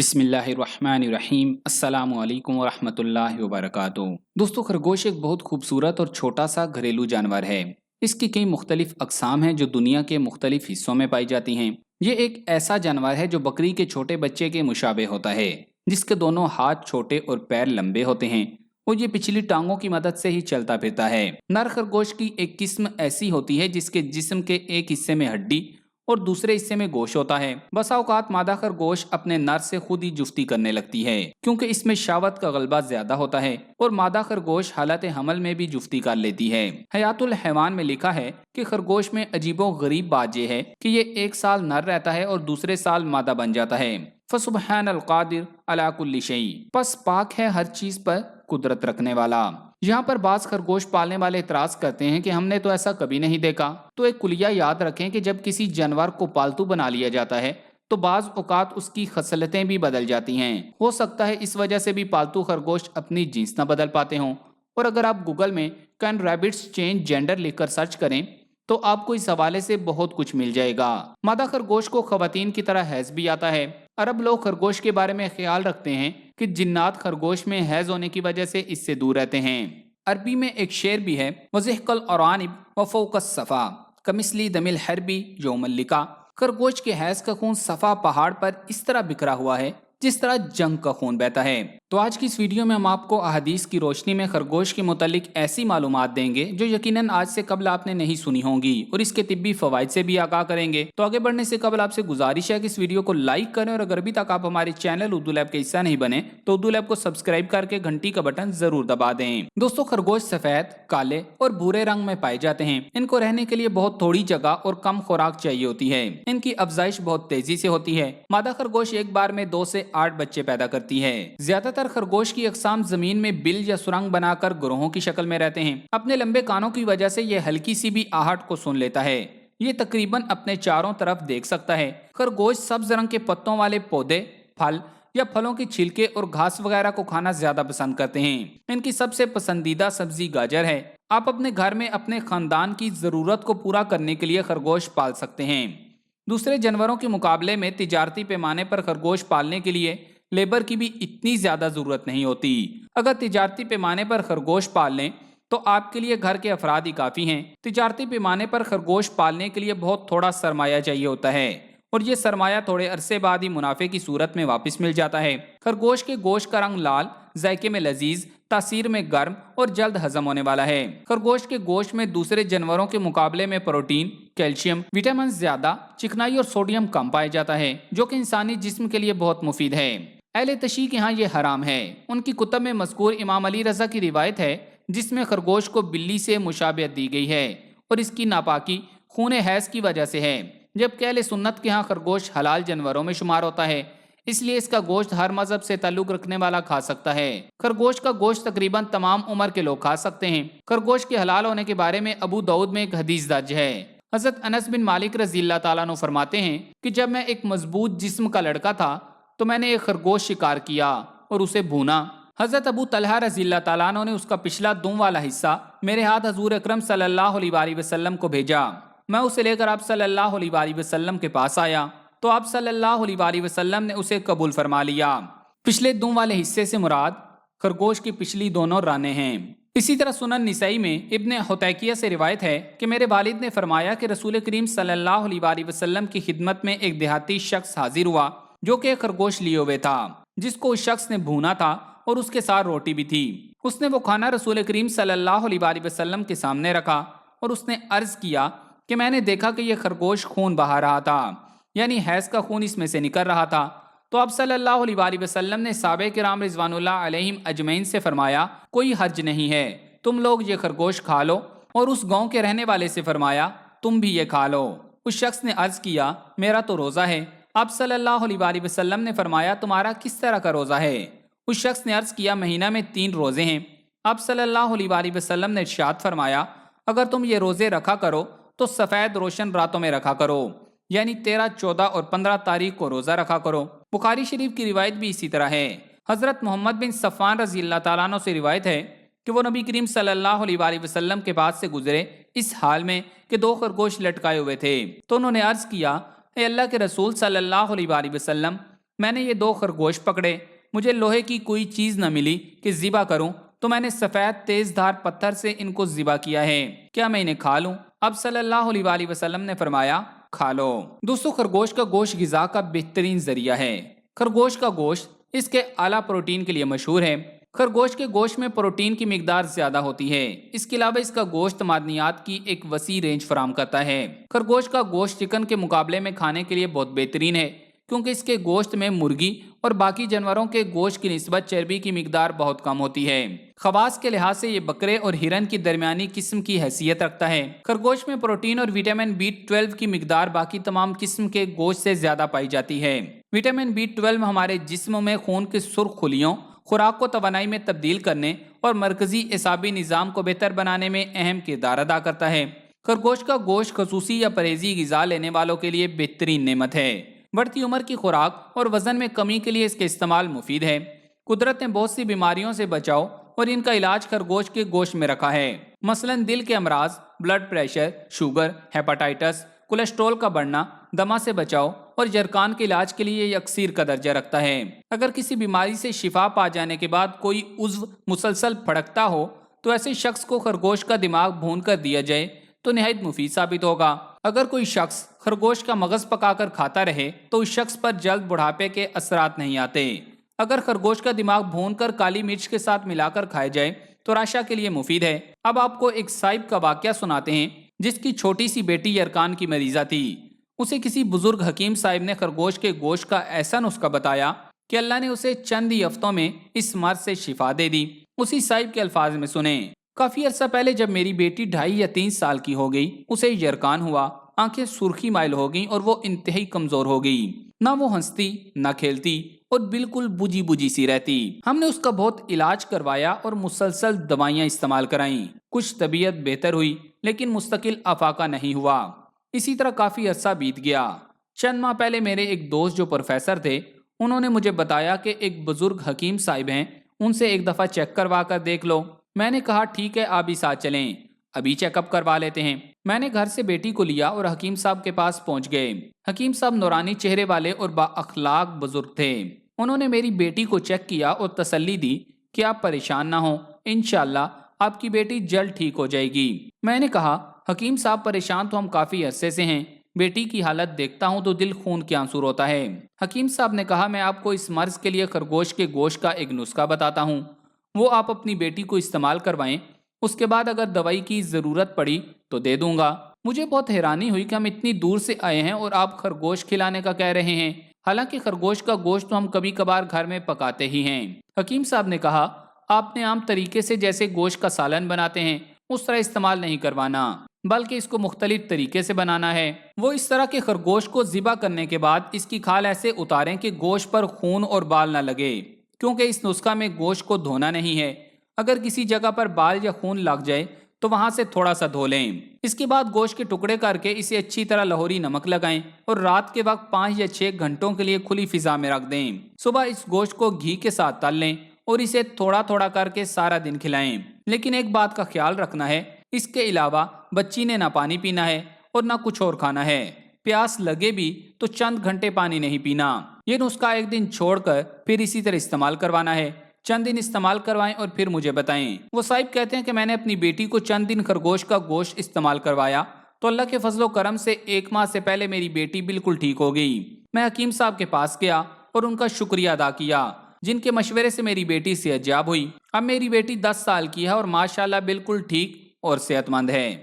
بسم اللہ الرحمن الرحیم۔ السلام علیکم ورحمۃ اللہ وبرکاتہ۔ دوستو، خرگوش ایک بہت خوبصورت اور چھوٹا سا گھریلو جانور ہے۔ اس کی کئی مختلف اقسام ہیں جو دنیا کے مختلف حصوں میں پائی جاتی ہیں۔ یہ ایک ایسا جانور ہے جو بکری کے چھوٹے بچے کے مشابہ ہوتا ہے، جس کے دونوں ہاتھ چھوٹے اور پیر لمبے ہوتے ہیں اور یہ پچھلی ٹانگوں کی مدد سے ہی چلتا پھرتا ہے۔ نر خرگوش کی ایک قسم ایسی ہوتی ہے جس کے جسم کے ایک حصے میں ہڈی اور دوسرے حصے میں گوشت ہوتا ہے۔ بسا اوقات مادہ خرگوش اپنے نر سے خود ہی جفتی کرنے لگتی ہے کیونکہ اس میں شہوت کا غلبہ زیادہ ہوتا ہے، اور مادہ خرگوش حالت حمل میں بھی جفتی کر لیتی ہے۔ حیات الحیوان میں لکھا ہے کہ خرگوش میں عجیب و غریب بات یہ ہے کہ یہ 1 سال نر رہتا ہے اور دوسرے سال مادہ بن جاتا ہے۔ فسبحان القادر علی کل شیء، پس پاک ہے ہر چیز پر قدرت رکھنے والا۔ یہاں پر بعض خرگوش پالنے والے اعتراض کرتے ہیں کہ ہم نے تو ایسا کبھی نہیں دیکھا۔ تو ایک کلیہ یاد رکھیں کہ جب کسی جانور کو پالتو بنا لیا جاتا ہے تو بعض اوقات اس کی خصلتیں بھی بدل جاتی ہیں۔ ہو سکتا ہے اس وجہ سے بھی پالتو خرگوش اپنی جنس نہ بدل پاتے ہوں، اور اگر آپ گوگل میں کین ریبٹس چینج جینڈر لکھ کر سرچ کریں تو آپ کو اس حوالے سے بہت کچھ مل جائے گا۔ مادہ خرگوش کو خواتین کی طرح حیض بھی آتا ہے۔ عرب لوگ خرگوش کے بارے میں خیال رکھتے ہیں کہ جنات خرگوش میں حیض ہونے کی وجہ سے اس سے دور رہتے ہیں۔ عربی میں ایک شعر بھی ہے، وَضِحْكَ الْأَرَانِبُ وَفَوْقَ الصَّفَا كَمِثْلِ دَمِ الْحَرْبِ يَوْمَ اللِّقَاء۔ خرگوش کے حیض کا خون صفا پہاڑ پر اس طرح بکھرا ہوا ہے جس طرح جنگ کا خون بہتا ہے۔ تو آج کی اس ویڈیو میں ہم آپ کو احادیث کی روشنی میں خرگوش کے متعلق ایسی معلومات دیں گے جو یقیناً آج سے قبل آپ نے نہیں سنی ہوں گی، اور اس کے طبی فوائد سے بھی آگاہ کریں گے۔ تو آگے بڑھنے سے قبل آپ سے گزارش ہے کہ اس ویڈیو کو لائک کریں، اور اگر ابھی تک آپ ہمارے چینل اردو لیب کا حصہ نہیں بنے تو اردو لیب کو سبسکرائب کر کے گھنٹی کا بٹن ضرور دبا دیں۔ دوستو، خرگوش سفید، کالے اور بھورے رنگ میں پائے جاتے ہیں۔ ان کو رہنے کے لیے بہت تھوڑی جگہ اور کم خوراک چاہیے ہوتی ہے۔ ان کی افزائش بہت تیزی سے ہوتی ہے۔ مادہ خرگوش ایک بار میں 2 سے 8 بچے پیدا کرتی ہے۔ زیادہ تر خرگوش کی اقسام زمین میں بل یا سرنگ بنا کر گروہوں کی شکل میں رہتے ہیں۔ اپنے لمبے کانوں کی وجہ سے یہ ہلکی سی بھی آہٹ کو سن لیتا ہے۔ یہ تقریباً اپنے چاروں طرف دیکھ سکتا ہے۔ خرگوش سبز رنگ کے پتوں والے پودے، پھل یا پھلوں کی چھلکے اور گھاس وغیرہ کو کھانا زیادہ پسند کرتے ہیں۔ ان کی سب سے پسندیدہ سبزی گاجر ہے۔ آپ اپنے گھر میں اپنے خاندان کی ضرورت کو پورا کرنے کے لیے خرگوش پال سکتے ہیں۔ دوسرے جانوروں کے مقابلے میں تجارتی پیمانے پر خرگوش پالنے کے لیے لیبر کی بھی اتنی زیادہ ضرورت نہیں ہوتی۔ اگر تجارتی پیمانے پر خرگوش پال لیں تو آپ کے لیے گھر کے افراد ہی کافی ہیں۔ تجارتی پیمانے پر خرگوش پالنے کے لیے بہت تھوڑا سرمایہ چاہیے ہوتا ہے، اور یہ سرمایہ تھوڑے عرصے بعد ہی منافع کی صورت میں واپس مل جاتا ہے۔ خرگوش کے گوشت کا رنگ لال، ذائقے میں لذیذ، تاثیر میں گرم اور جلد ہضم ہونے والا ہے۔ خرگوش کے گوشت میں دوسرے جانوروں کے مقابلے میں پروٹین، کیلشیم، وٹامن زیادہ، چکنائی اور سوڈیم کم پایا جاتا ہے، جو کہ انسانی جسم کے لیے بہت مفید ہے۔ اہل تشیع کے ہاں یہ حرام ہے۔ ان کی کتب میں مذکور امام علی رضا کی روایت ہے جس میں خرگوش کو بلی سے مشابہت دی گئی ہے، اور اس کی ناپاکی خون حیض کی وجہ سے ہے، جبکہ اہل سنت کے ہاں خرگوش حلال جانوروں میں شمار ہوتا ہے، اس لیے اس کا گوشت ہر مذہب سے تعلق رکھنے والا کھا سکتا ہے۔ خرگوش کا گوشت تقریباً تمام عمر کے لوگ کھا سکتے ہیں۔ خرگوش کے حلال ہونے کے بارے میں ابو داؤد میں ایک حدیث درج ہے۔ حضرت انس بن مالک رضی اللہ تعالیٰ عنہ فرماتے ہیں کہ جب میں ایک مضبوط جسم کا لڑکا تھا تو میں نے ایک خرگوش شکار کیا اور اسے بھونا۔ حضرت ابو طلحہ رضی اللہ تعالیٰ عنہ نے اس کا پچھلا دم والا حصہ میرے ہاتھ حضور اکرم صلی اللہ علیہ وآلہ وسلم کو بھیجا۔ میں اسے لے کر آپ صلی اللہ علیہ وآلہ وسلم کے پاس آیا تو آپ صلی اللہ علیہ وآلہ وسلم نے اسے قبول فرما لیا۔ پچھلے دم والے حصے سے مراد خرگوش کی پچھلی دونوں رانیں ہیں۔ اسی طرح سنن نسائی میں ابن حتیکیہ سے روایت ہے کہ میرے والد نے فرمایا کہ رسول کریم صلی اللہ علیہ وآلہ وسلم کی خدمت میں ایک دیہاتی شخص حاضر ہوا جو کہ ایک خرگوش لیے ہوئے تھا، جس کو اس شخص نے بھونا تھا اور اس کے ساتھ روٹی بھی تھی۔ اس نے وہ کھانا رسول کریم صلی اللہ علیہ وآلہ وسلم کے سامنے رکھا اور اس نے عرض کیا کہ میں نے دیکھا کہ یہ خرگوش خون بہا رہا تھا، یعنی حیض کا خون اس میں سے نکل رہا تھا۔ تو آپ صلی اللہ علیہ وآلہ وسلم نے صحابہ کرام رضوان اللہ علیہم اجمعین سے فرمایا کوئی حرج نہیں ہے، تم لوگ یہ خرگوش کھا لو، اور اس گاؤں کے رہنے والے سے فرمایا تم بھی یہ کھا لو۔ اس شخص نے عرض کیا میرا تو روزہ ہے۔ آپ صلی اللہ علیہ وآلہ وسلم نے فرمایا تمہارا کس طرح کا روزہ ہے؟ اس شخص نے عرض کیا مہینہ میں 3 روزے ہیں۔ آپ صلی اللہ علیہ وآلہ وسلم نے ارشاد فرمایا اگر تم یہ روزے رکھا کرو تو سفید روشن راتوں میں رکھا کرو، یعنی 13، 14 اور 15 تاریخ کو روزہ رکھا کرو۔ بخاری شریف کی روایت بھی اسی طرح ہے۔ حضرت محمد بن صفان رضی اللہ تعالیٰ عنہ سے روایت ہے کہ وہ نبی کریم صلی اللہ علیہ وآلہ وسلم کے پاس سے گزرے اس حال میں کہ 2 خرگوش لٹکائے ہوئے تھے، تو انہوں نے عرض کیا اے اللہ کے رسول صلی اللہ علیہ وآلہ وسلم، میں نے یہ 2 خرگوش پکڑے، مجھے لوہے کی کوئی چیز نہ ملی کہ ذبح کروں، تو میں نے سفید تیز دھار پتھر سے ان کو ذبح کیا ہے، کیا میں انہیں کھا لوں؟ اب صلی اللہ علیہ وآلہ وسلم نے فرمایا کھا لو۔ دوستو، خرگوش کا گوشت غذا کا بہترین ذریعہ ہے۔ خرگوش کا گوشت اس کے اعلیٰ پروٹین کے لیے مشہور ہے۔ خرگوش کے گوشت میں پروٹین کی مقدار زیادہ ہوتی ہے، اس کے علاوہ اس کا گوشت معدنیات کی ایک وسیع رینج فراہم کرتا ہے۔ خرگوش کا گوشت چکن کے مقابلے میں کھانے کے لیے بہت بہترین ہے، کیونکہ اس کے گوشت میں مرغی اور باقی جانوروں کے گوشت کی نسبت چربی کی مقدار بہت کم ہوتی ہے۔ خواص کے لحاظ سے یہ بکرے اور ہرن کی درمیانی قسم کی حیثیت رکھتا ہے۔ خرگوش میں پروٹین اور وٹامن B12 کی مقدار باقی تمام قسم کے گوشت سے زیادہ پائی جاتی ہے۔ وٹامن B12 ہمارے جسم میں خون کے سرخ خلیوں، خوراک کو توانائی میں تبدیل کرنے اور مرکزی اعصابی نظام کو بہتر بنانے میں اہم کردار ادا کرتا ہے۔ خرگوش کا گوشت خصوصی یا پرہیزی غذا لینے والوں کے لیے بہترین نعمت ہے۔ بڑھتی عمر کی خوراک اور وزن میں کمی کے لیے اس کا استعمال مفید ہے۔ قدرت نے بہت سی بیماریوں سے بچاؤ اور ان کا علاج خرگوش کے گوشت میں رکھا ہے، مثلا دل کے امراض، blood pressure, sugar, hepatitis, cholesterol کا بڑھنا، دمہ سے بچاؤ اور جرقان کے علاج کے لیے یہ اکسیر کا درجہ رکھتا ہے۔ اگر کسی بیماری سے شفا پا جانے کے بعد کوئی عضو مسلسل پھڑکتا ہو تو ایسے شخص کو خرگوش کا دماغ بھون کر دیا جائے تو نہایت مفید ثابت ہوگا۔ اگر کوئی شخص خرگوش کا مغز پکا کر کھاتا رہے تو اس شخص پر جلد بڑھاپے کے اثرات نہیں آتے۔ اگر خرگوش کا دماغ بھون کر کالی مرچ کے ساتھ ملا کر کھائے جائے تو راشا کے لیے مفید ہے۔ اب آپ کو ایک صاحب کا واقعہ سناتے ہیں جس کی چھوٹی سی بیٹی یرقان کی مریضہ تھی۔ اسے کسی بزرگ حکیم صاحب نے خرگوش کے گوشت کا ایسا نسخہ بتایا کہ اللہ نے اسے چند ہی ہفتوں میں اس مرض سے شفا دے دی۔ اسی صاحب کے الفاظ میں سنیں: کافی عرصہ پہلے جب میری بیٹی 2.5 یا 3 سال کی ہو گئی، اسے یرقان ہوا، آنکھیں سرخی مائل ہو گئیں اور وہ انتہائی کمزور ہو گئی، نہ وہ ہنستی نہ کھیلتی اور بالکل بجھی بجھی سی رہتی۔ ہم نے اس کا بہت علاج کروایا اور مسلسل دوائیاں استعمال کرائیں، کچھ طبیعت بہتر ہوئی لیکن مستقل افاقہ نہیں ہوا۔ اسی طرح کافی عرصہ بیت گیا۔ چند ماہ پہلے میرے ایک دوست جو پروفیسر تھے، انہوں نے مجھے بتایا کہ ایک بزرگ حکیم صاحب ہیں، ان سے ایک دفعہ چیک کروا کر دیکھ لو۔ میں نے کہا ٹھیک ہے، آپ بھی ساتھ چلیں، ابھی چیک اپ کروا لیتے ہیں۔ میں نے گھر سے بیٹی کو لیا اور حکیم صاحب کے پاس پہنچ گئے۔ حکیم صاحب نورانی چہرے والے اور با اخلاق بزرگ تھے۔ انہوں نے میری بیٹی کو چیک کیا اور تسلی دی کہ آپ پریشان نہ ہوں، انشاءاللہ آپ کی بیٹی جلد ٹھیک ہو جائے گی۔ میں نے کہا حکیم صاحب پریشان تو ہم کافی عرصے سے ہیں، بیٹی کی حالت دیکھتا ہوں تو دل خون کے آنسو روتا ہے۔ حکیم صاحب نے کہا میں آپ کو اس مرض کے لیے خرگوش کے گوشت کا ایک نسخہ بتاتا ہوں، وہ آپ اپنی بیٹی کو استعمال کروائیں، اس کے بعد اگر دوائی کی ضرورت پڑی تو دے دوں گا۔ مجھے بہت حیرانی ہوئی کہ ہم اتنی دور سے آئے ہیں اور آپ خرگوش کھلانے کا کہہ رہے ہیں، حالانکہ خرگوش کا گوشت تو ہم کبھی کبھار گھر میں پکاتے ہی ہیں۔ حکیم صاحب نے کہا آپ نے عام طریقے سے جیسے گوشت کا سالن بناتے ہیں اس طرح استعمال نہیں کروانا، بلکہ اس کو مختلف طریقے سے بنانا ہے۔ وہ اس طرح کے خرگوش کو ذبح کرنے کے بعد اس کی کھال ایسے اتاریں کہ گوشت پر خون اور بال نہ لگے، کیونکہ اس نسخہ میں گوشت کو دھونا نہیں ہے۔ اگر کسی جگہ پر بال یا خون لگ جائے تو وہاں سے تھوڑا سا دھو لیں۔ اس کے بعد گوشت کے ٹکڑے کر کے اسے اچھی طرح لاہوری نمک لگائیں اور رات کے وقت 5 یا 6 گھنٹوں کے لیے کھلی فضا میں رکھ دیں۔ صبح اس گوشت کو گھی کے ساتھ تل لیں اور اسے تھوڑا تھوڑا کر کے سارا دن کھلائیں، لیکن ایک بات کا خیال رکھنا ہے، اس کے علاوہ بچی نے نہ پانی پینا ہے اور نہ کچھ اور کھانا ہے۔ پیاس لگے بھی تو چند گھنٹے پانی نہیں پینا۔ یہ نسخہ ایک دن چھوڑ کر پھر اسی طرح استعمال کروانا ہے۔ چند دن استعمال کروائیں اور پھر مجھے بتائیں۔ وہ صاحب کہتے ہیں کہ میں نے اپنی بیٹی کو چند دن خرگوش کا گوشت استعمال کروایا تو اللہ کے فضل و کرم سے 1 ماہ سے پہلے میری بیٹی بالکل ٹھیک ہو گئی۔ میں حکیم صاحب کے پاس گیا اور ان کا شکریہ ادا کیا، جن کے مشورے سے میری بیٹی صحت یاب ہوئی۔ اب میری بیٹی 10 سال کی ہے اور ماشاءاللہ بالکل ٹھیک اور صحت مند ہے۔